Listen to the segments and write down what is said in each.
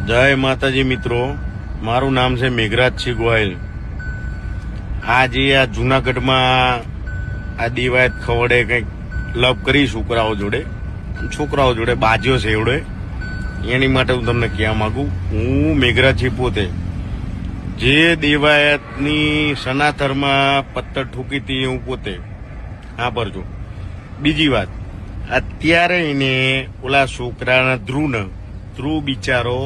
જય માતાજી મિત્રો, મારું નામ છે મેઘરાજસિંહ ગોયલ. આજે આ જુનાગઢમાં આ દિવાયત ખવડે કંઈક લવ કરી છોકરાઓ જોડે બાજ્યો છે એવડે. એની માટે હું તમને કહેવા માંગુ, હું મેઘરાજસિંહ પોતે જે દેવાયતની સનાતરમાં પત્તર ઠોકી હતી હું પોતે સાંભળજો. બીજી વાત, અત્યારે એને ઓલા છોકરાના ધ્રુવ બિચારો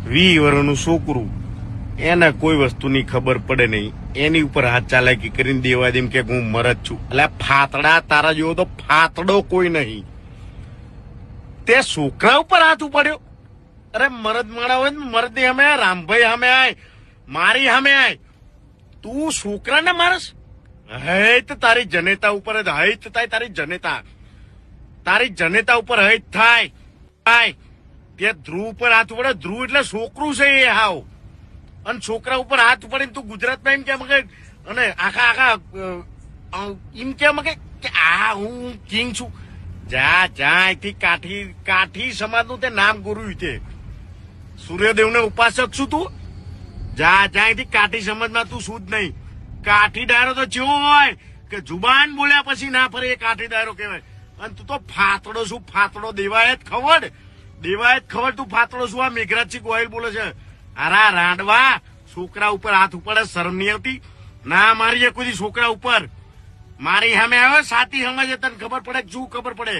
20 વર્ષનું છોકરું, એને કોઈ વસ્તુની ખબર પડે નહીં, એની ઉપર હાથ ચાલાકી કરીને દેવા દેમ કે હું મરદ છું. એટલે ફાતડા તારા જેવો તો ફાતડો કોઈ નહીં. તે છોકરા ઉપર હાથ ઉપાડ્યો. અરે મરદ માણા હોય ને મરદ ની સામે રામભાઈ સામે આય, મારી સામે આય, તું છોકરાને મારસ? હૈત તારી જનેતા ઉપર હૈત થાય, તારી જનેતા ઉપર હૈત થાય. તે ધ્રુવ પર હાથ પડે. ધ્રુવ એટલે છોકરું છે એ હાવ. અને છોકરા ઉપર હાથ પડીને તું ગુજરાતમાં એમ કેમ કે અને આખા એમ કેમ કે આ હું કિંગ છું. જા અહીંથી કાઠી સમાજનું તે નામ ગુરુ તે સૂર્યદેવને ઉપાસક છું તું. જા અહીંથી કાઠી સમાજમાં તું શું જ નહીં. કાઠી ડાયરો તો જેવો હોય કે જુબાન બોલ્યા પછી ના ફરે, એ કાઠી ડાયરો કહેવાય. અને તું તો ફાતડો શું? ફાતડો દેવાયત ખબર તું ફાતડો શું? આ મેઘરાજસિંહ ગોયલ બોલે છે. અરા રાંડવા, છોકરા ઉપર હાથ ઉપાડે, શરમ નહીં આવતી? ના મારીએ કોઈ છોકરા ઉપર. મારી સામે આવ્યો સાથી સમજે, તને ખબર પડે શું ખબર પડે?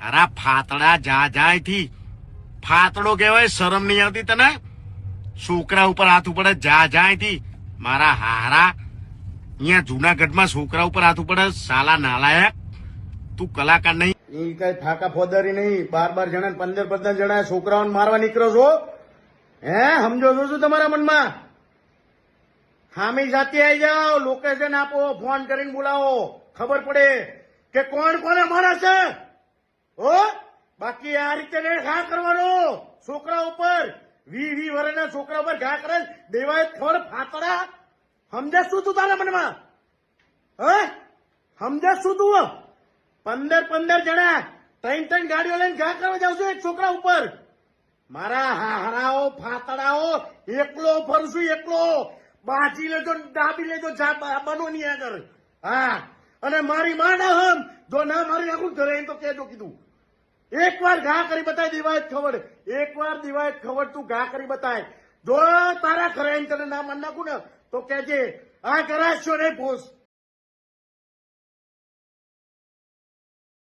અરા ફાતડા, જા અહીંથી. ફાતડો કહેવાય, શરમ નહીં આવતી તને? છોકરા ઉપર હાથ ઉપાડે, જા અહીંથી. મારા હારા, અહીંયા જુનાગઢમાં છોકરા ઉપર હાથ ઉપાડે, સાલા નાલાયક. તું કલાકાર નહીં, એ કઈ ફાકા ફોદારી નહીં. 12 જણા 15 જણા છોકરાઓને મારવા નીકળો છો? હે સમજો છો શું તમારા મનમાં? હામી જાતિ આવી જાઓ, લોકેશન આપો, ફોન કરીને બોલાવો, ખબર પડે કે કોણ કોને મારે છે. હો બાકી આ રીતે ઘા કરવાનો છોકરા ઉપર. 20 વર્ષના છોકરા ઉપર ઘા કરે દેવાય થોડ ફાતડા. સમજે શું તું તારા મનમાં? હે સમજે શું તું? 15 જણા 3 ગાડીઓ લઈને ઘા કરવા જાવ છો એક છોકરા ઉપર. મારા હારાઓ ફાતડાઓ, એકલો ફરશું, એકલો. બાજી લેજો, ડાબી લેજો, બનો ની આગળ. હા, અને મારી માં ના હમ જો ના મારી નાખું ઘરે તો કેજો કીધું. એકવાર ઘા કરી બતાય દિવાયત ખબર, એકવાર દિવાયત ખબર તું ઘા કરી બતાય. જો તારા ઘરે તને ના મન નાખું ને તો કેજે આ કરાશો નહીં પોસ.